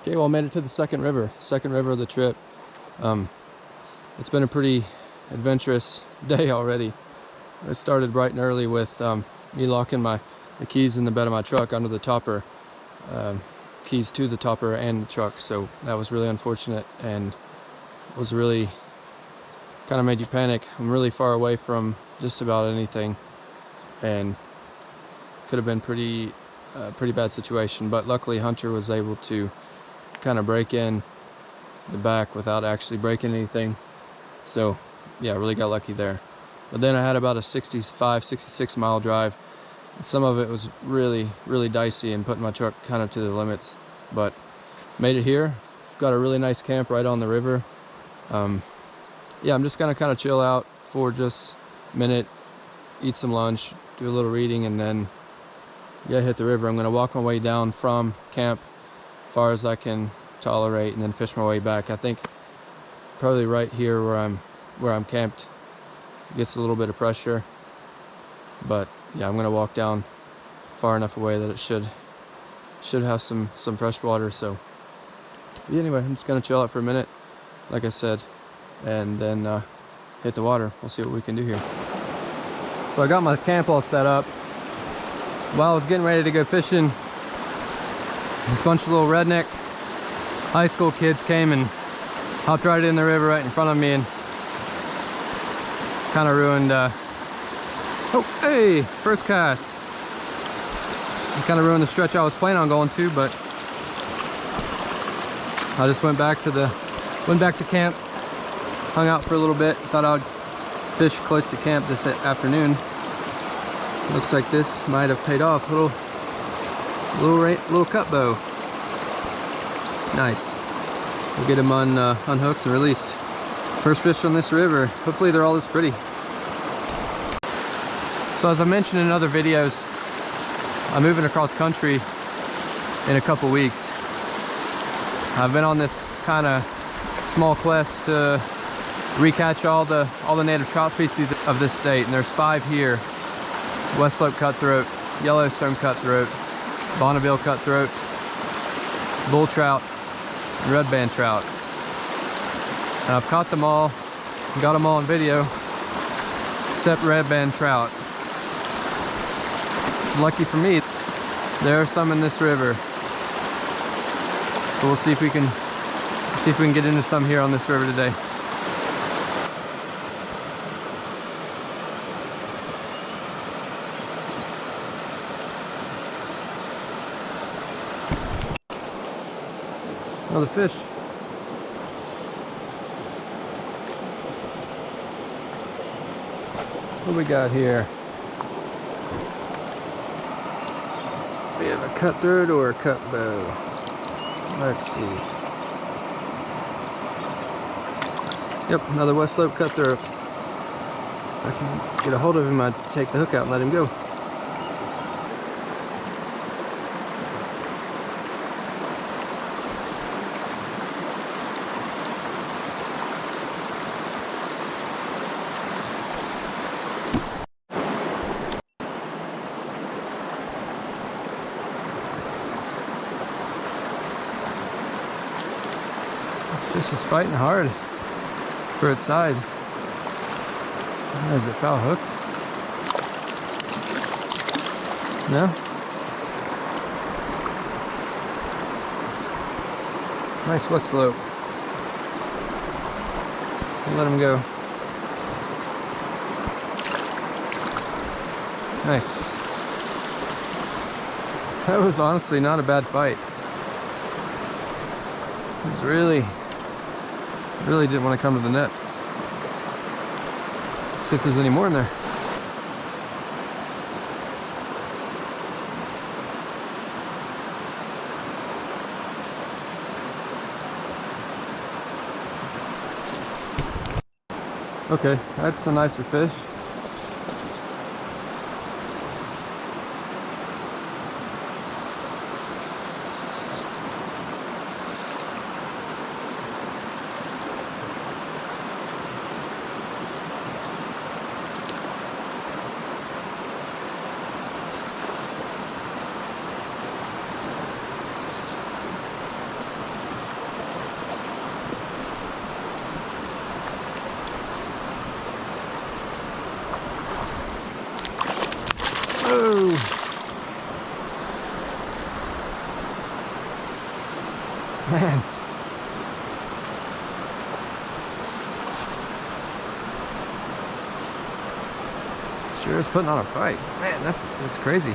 Okay, well, I made it to the second river of the trip. It's been a pretty adventurous day already. I started bright and early with me locking the keys in the bed of my truck under the topper, keys to the topper and the truck. So that was really unfortunate and was really kind of made you panic. I'm really far away from just about anything, and could have been pretty bad situation. But luckily Hunter was able to kind of break in the back without actually breaking anything. So yeah, really got lucky there. But then I had about a 66 mile drive. Some of it was really dicey and putting my truck kind of to the limits, but made it here. Got a really nice camp right on the river. Yeah, I'm just gonna kind of chill out for just a minute, eat some lunch, do a little reading, and then yeah, hit the river. I'm gonna walk my way down from camp far as I can tolerate, and then fish my way back. I think probably right here where I'm camped gets a little bit of pressure, but yeah, I'm gonna walk down far enough away that it should have some fresh water. So yeah, anyway, I'm just gonna chill out for a minute, like I said, and then hit the water. We'll see what we can do here. So I got my camp all set up. While I was getting ready to go fishing, this bunch of little redneck high school kids came and hopped right in the river right in front of me and kind of ruined oh, hey, first cast. Kind of ruined the stretch I was planning on going to, but I just went back to camp, hung out for a little bit. Thought I'd fish close to camp this afternoon. Looks like this might have paid off. Little cut bow. Nice. We'll get them unhooked and released. First fish on this river. Hopefully they're all this pretty. So as I mentioned in other videos, I'm moving across country in a couple weeks. I've been on this kind of small quest to recatch all the native trout species of this state, and there's 5 here: West Slope cutthroat, Yellowstone cutthroat, Bonneville cutthroat, bull trout, and red band trout. And I've caught them all, got them all on video, except red band trout. Lucky for me, there are some in this river. So we'll see if we can get into some here on this river today. Another fish. What do we got here? We have a cutthroat or a cut bow. Let's see. Yep, another West Slope cutthroat. If I can get a hold of him, I'd take the hook out and let him go. This fish is fighting hard for its size. Is it foul hooked? No? Nice West Slope. Let him go. Nice. That was honestly not a bad fight. It's really didn't want to come to the net. Let's see if there's any more in there. Okay, that's a nicer fish. Man. Sure is putting on a fight. Man, that's crazy.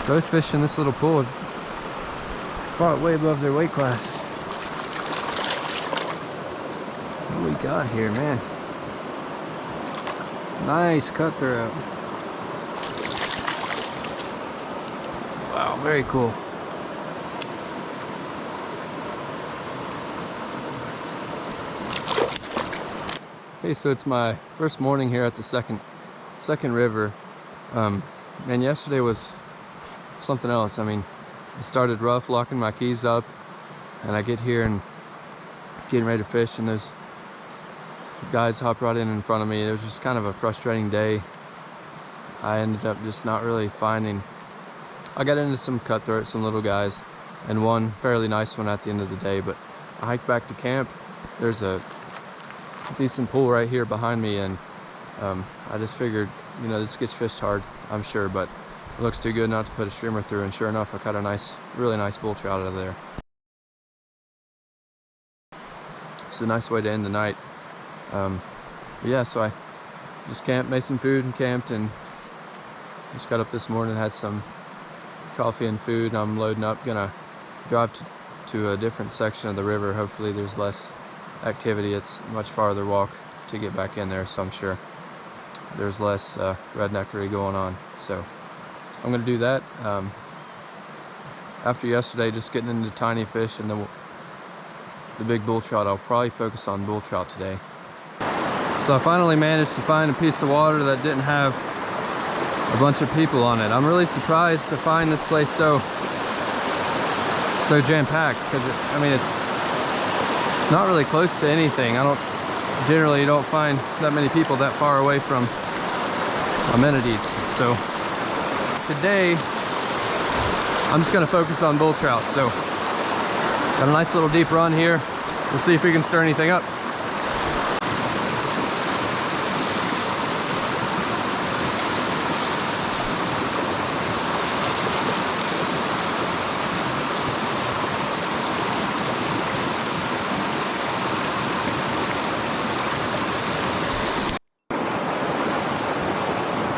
Both fish in this little pool have fought way above their weight class. What do we got here, man? Nice cutthroat. Wow, very cool. Hey, so it's my first morning here at the second river. Man, yesterday was something else. I mean, I started rough, locking my keys up, and I get here and getting ready to fish, and those guys hop right in front of me. It was just kind of a frustrating day. I ended up just not really finding. I got into some cutthroat, some little guys, and one fairly nice one at the end of the day. But I hiked back to camp. There's a decent pool right here behind me, and I just figured, you know, this gets fished hard, I'm sure, but it looks too good not to put a streamer through. And sure enough, I caught a really nice bull trout out of there. It's a nice way to end the night. But yeah, so I just made some food and camped, and just got up this morning, had some coffee and food, and I'm loading up, gonna drive to a different section of the river. Hopefully there's less activity. It's a much farther walk to get back in there, so I'm sure there's less redneckery going on. So I'm gonna do that. After yesterday just getting into tiny fish and the big bull trout, I'll probably focus on bull trout today. So I finally managed to find a piece of water that didn't have a bunch of people on it. I'm really surprised to find this place so jam-packed, because I mean it's not really close to anything. I generally don't find that many people that far away from amenities. So today I'm just gonna focus on bull trout. So got a nice little deep run here. We'll see if we can stir anything up.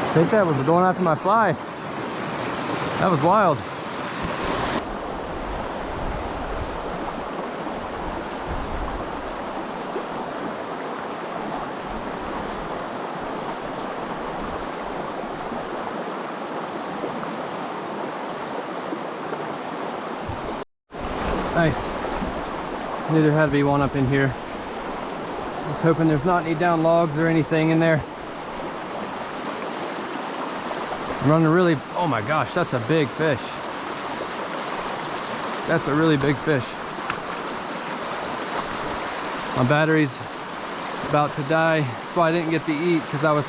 I think that was going after my fly. That was wild. Nice. Knew there had to be one up in here. Just hoping there's not any down logs or anything in there. I'm running really, oh my gosh, that's a big fish. That's a really big fish. My battery's about to die. That's why I didn't get to eat, because I was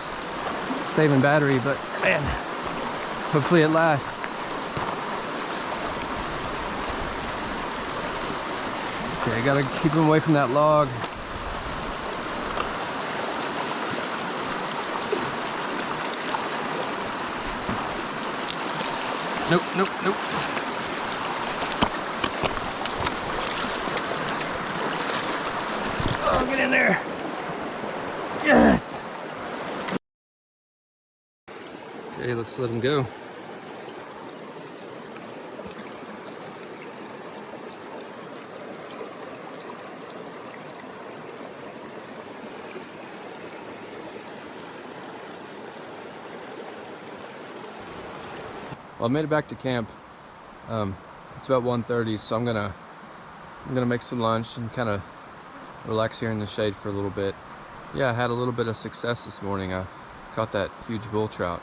saving battery, but man, hopefully it lasts. Okay, I gotta keep him away from that log. Nope, nope, nope. Oh, get in there. Yes. Okay, let's let him go. Well, I made it back to camp. It's about 1:30, so I'm gonna make some lunch and kind of relax here in the shade for a little bit. Yeah, I had a little bit of success this morning. I caught that huge bull trout.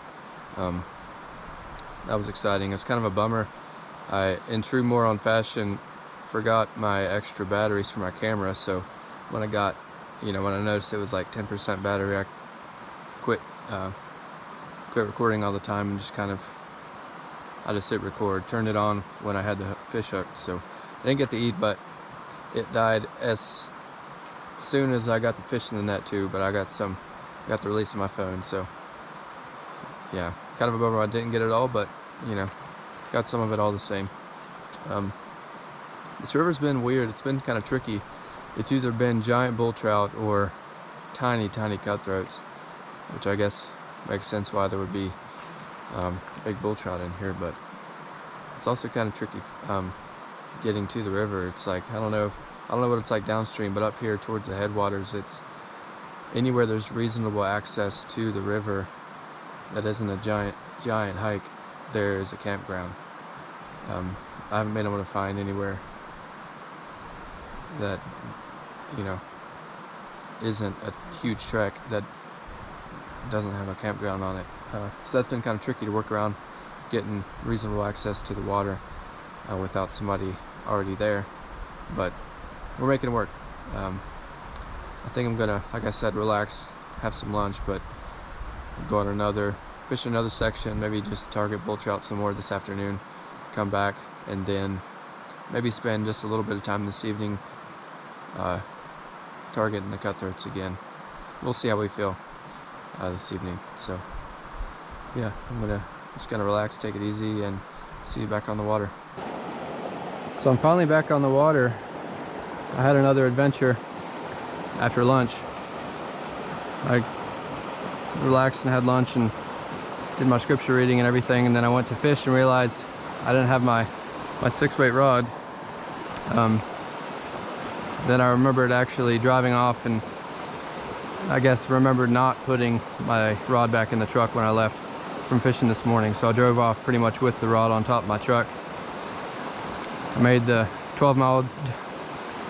That was exciting. It was kind of a bummer. I, in true moron fashion, forgot my extra batteries for my camera. So when I noticed it was like 10% battery, I quit recording all the time and I just hit record, turned it on when I had the fish hooked. So I didn't get to eat, but it died as soon as I got the fish in the net too. But I got the release of my phone. So yeah, kind of a bummer I didn't get it all, but you know, got some of it all the same. This river's been weird. It's been kind of tricky. It's either been giant bull trout or tiny cutthroats, which I guess makes sense why there would be big bull trout in here. But it's also kind of tricky getting to the river. It's like I don't know what it's like downstream, but up here towards the headwaters, it's anywhere there's reasonable access to the river that isn't a giant hike. There is a campground. I haven't been able to find anywhere that, you know, isn't a huge trek that doesn't have a campground on it. So that's been kind of tricky to work around getting reasonable access to the water without somebody already there. But we're making it work. I think I'm gonna, like I said, relax, have some lunch, but go on fish another section, maybe just target bull trout some more this afternoon, come back, and then maybe spend just a little bit of time this evening targeting the cutthroats again. We'll see how we feel this evening. So yeah, I'm just gonna relax, take it easy, and see you back on the water. So I'm finally back on the water. I had another adventure after lunch. I relaxed and had lunch and did my scripture reading and everything, and then I went to fish and realized I didn't have my 6-weight rod. Then I remembered actually driving off, and I guess remembered not putting my rod back in the truck when I left from fishing this morning. So I drove off pretty much with the rod on top of my truck. I made the 12-mile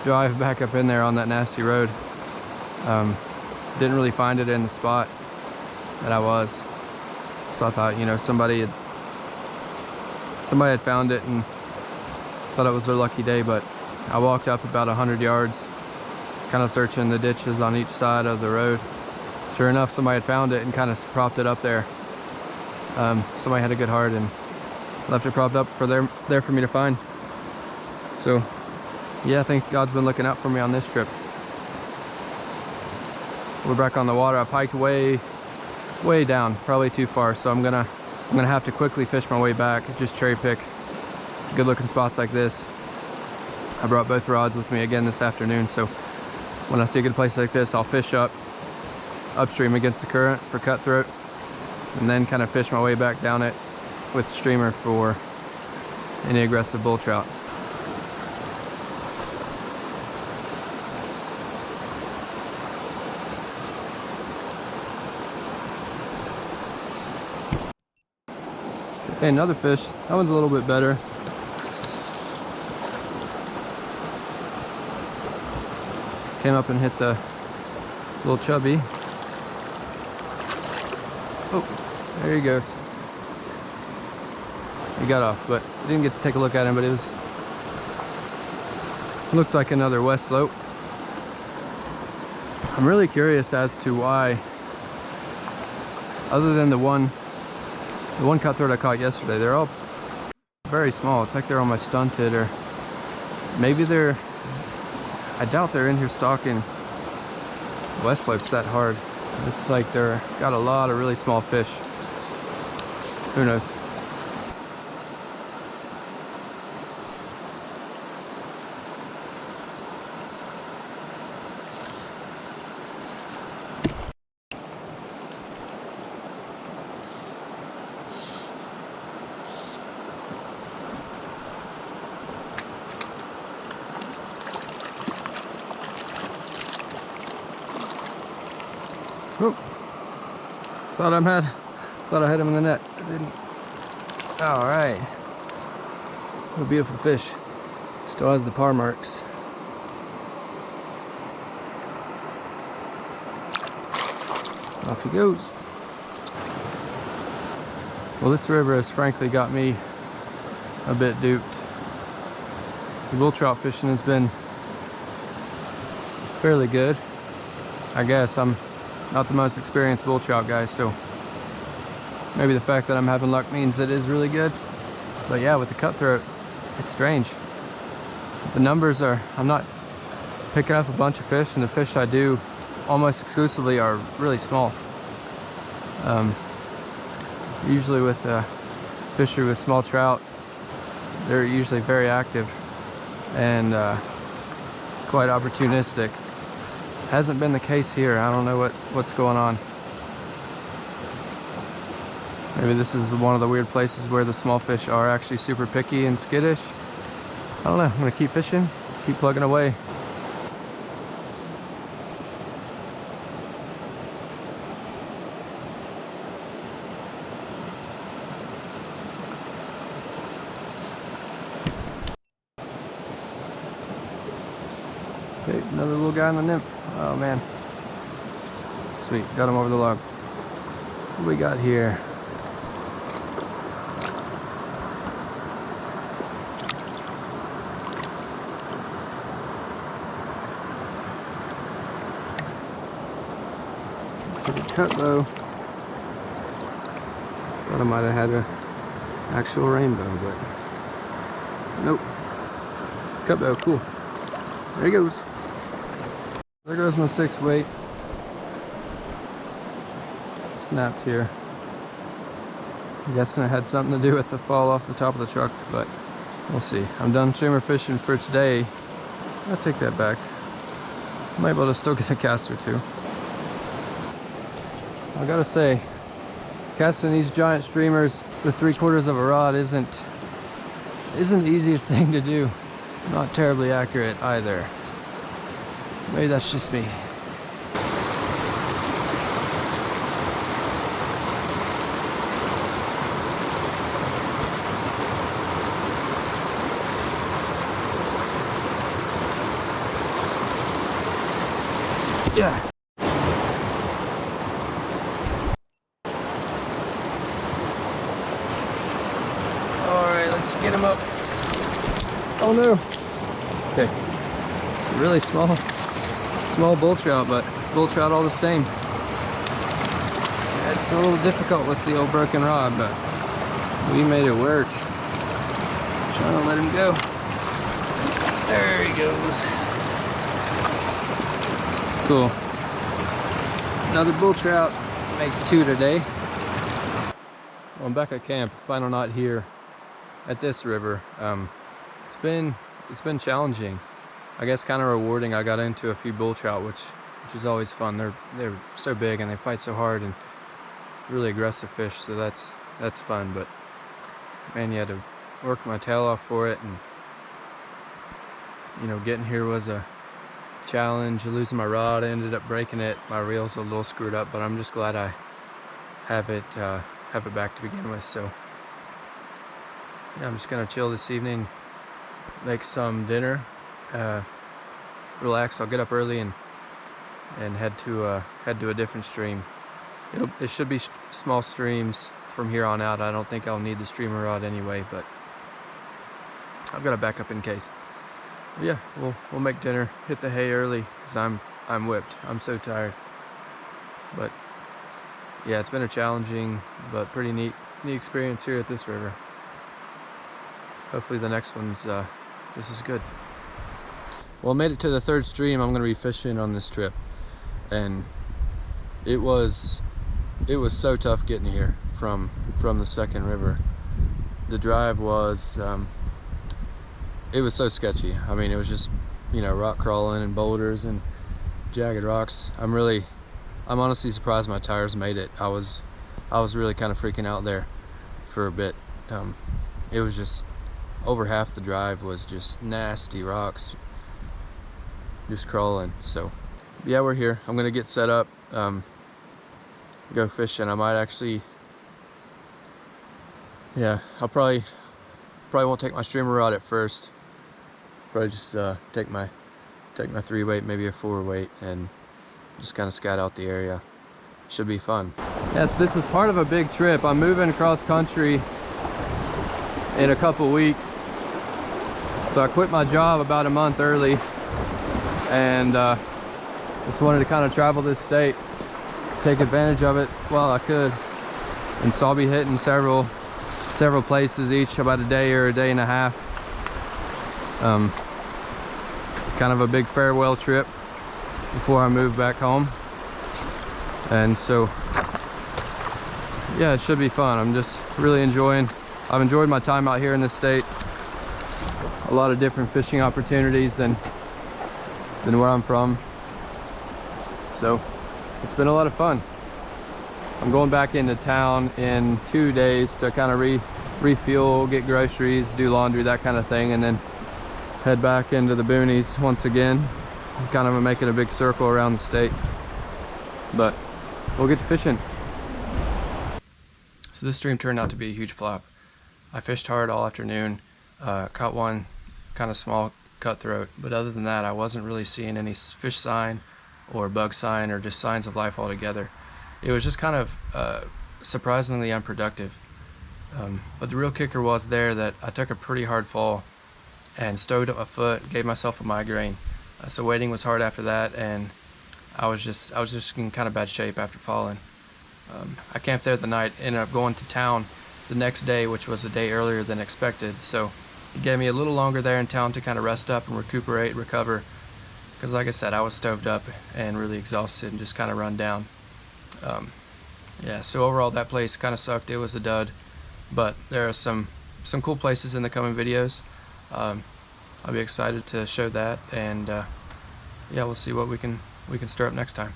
drive back up in there on that nasty road. Didn't really find it in the spot that I was. So I thought, you know, somebody had found it and thought it was their lucky day. But I walked up about 100 yards, kind of searching the ditches on each side of the road. Sure enough, somebody had found it and kind of propped it up there. Somebody had a good heart and left it propped up there for me to find. So yeah, I think God's been looking out for me on this trip. We're back on the water. I've hiked way down, probably too far, so I'm gonna have to quickly fish my way back, just cherry pick good looking spots like this. I brought both rods with me again this afternoon, so when I see a good place like this, I'll fish upstream against the current for cutthroat, and then kind of fish my way back down it with the streamer for any aggressive bull trout. Okay, another fish. That one's a little bit better. Came up and hit the little chubby. Oh, there he goes. He got off, but I didn't get to take a look at him, but it looked like another west slope. I'm really curious as to why, other than the one cutthroat I caught yesterday, they're all very small. It's like they're almost stunted, or maybe I doubt they're in here stalking west slopes that hard. It's like they're got a lot of really small fish. Who knows? Oh, thought I had him in the net. I didn't. All right. What a beautiful fish. Still has the paw marks. Off he goes. Well, this river has frankly got me a bit duped. The bull trout fishing has been fairly good. I guess I'm not the most experienced bull trout guy, so maybe the fact that I'm having luck means it is really good. But yeah, with the cutthroat, it's strange. The numbers are, I'm not picking up a bunch of fish, and the fish I do almost exclusively are really small. Usually with fishery with small trout, they're usually very active. and quite opportunistic. Hasn't been the case here. I don't know what's going on. Maybe this is one of the weird places where the small fish are actually super picky and skittish. I don't know. I'm gonna keep fishing, keep plugging away. Okay, another little guy on the nymph. Oh man. Sweet, got him over the log. What do we got here? Looks like a cut bow. Thought I might have had an actual rainbow, but nope. Cut bow, cool. There he goes. There goes my 6 weight. Snapped here. I'm guessing it had something to do with the fall off the top of the truck, but we'll see. I'm done streamer fishing for today. I'll take that back. Might be able to still get a cast or two. I gotta say, casting these giant streamers with 3/4 of a rod isn't the easiest thing to do. Not terribly accurate either. Maybe that's just me. Yeah. All right, let's get him up. Oh no. Okay. It's a really small bull trout, but bull trout all the same. It's a little difficult with the old broken rod, but we made it work. Trying to let him go. There he goes. Cool. Another bull trout. Makes 2 today. Well, I'm back at camp. Final knot here at this river. It's been challenging. I guess kind of rewarding. I got into a few bull trout, which is always fun. They're so big and they fight so hard and really aggressive fish, so that's fun. But man, you had to work my tail off for it, and you know, getting here was a challenge. Losing my rod, I ended up breaking it. My reel's a little screwed up, but I'm just glad I have it back to begin with. So yeah, I'm just gonna chill this evening, make some dinner, relax. I'll get up early and head to a different stream. It should be small streams from here on out. I don't think I'll need the streamer rod anyway, but I've got a backup in case. Yeah, we'll make dinner, hit the hay early, because I'm whipped. I'm so tired. But yeah, it's been a challenging but pretty neat experience here at this river. Hopefully the next one's just as good. Well, I made it to the 3rd stream I'm going to be fishing on this trip, and it was so tough getting here from the 2nd river. The drive was it was so sketchy. I mean, it was just, you know, rock crawling and boulders and jagged rocks. I'm honestly surprised my tires made it. I was really kind of freaking out there for a bit. It was just over half the drive was just nasty rocks, just crawling. So yeah, we're here. I'm gonna get set up, go fishing. I might actually, yeah, I'll probably won't take my streamer rod at first. Probably just take my 3 weight, maybe a 4 weight, and just kind of scout out the area. Should be fun. Yes, this is part of a big trip. I'm moving cross country in a couple weeks, so I quit my job about a month early, and just wanted to kind of travel this state, take advantage of it while I could. And so I'll be hitting several places each, about a day or a day and a half. Kind of a big farewell trip before I move back home. And so yeah, it should be fun. I'm just really I've enjoyed my time out here in this state. a lot of different fishing opportunities than where I'm from. So it's been a lot of fun. I'm going back into town in 2 days to kind of refuel, get groceries, do laundry, that kind of thing, and then head back into the boonies once again. Kind of making a big circle around the state, but we'll get to fishing. So this stream turned out to be a huge flop. I fished hard all afternoon, caught one kind of small cutthroat, but other than that I wasn't really seeing any fish sign or bug sign or just signs of life altogether. It was just kind of surprisingly unproductive. But the real kicker was there that I took a pretty hard fall and stowed up my foot, gave myself a migraine. So waiting was hard after that, and I was just in kind of bad shape after falling. I camped there the night, ended up going to town the next day, which was a day earlier than expected. So it gave me a little longer there in town to kind of rest up and recuperate, recover. Because like I said, I was stoved up and really exhausted and just kind of run down. Yeah, so overall that place kind of sucked. It was a dud, but there are some cool places in the coming videos. I'll be excited to show that, and yeah, we'll see what we can stir up next time.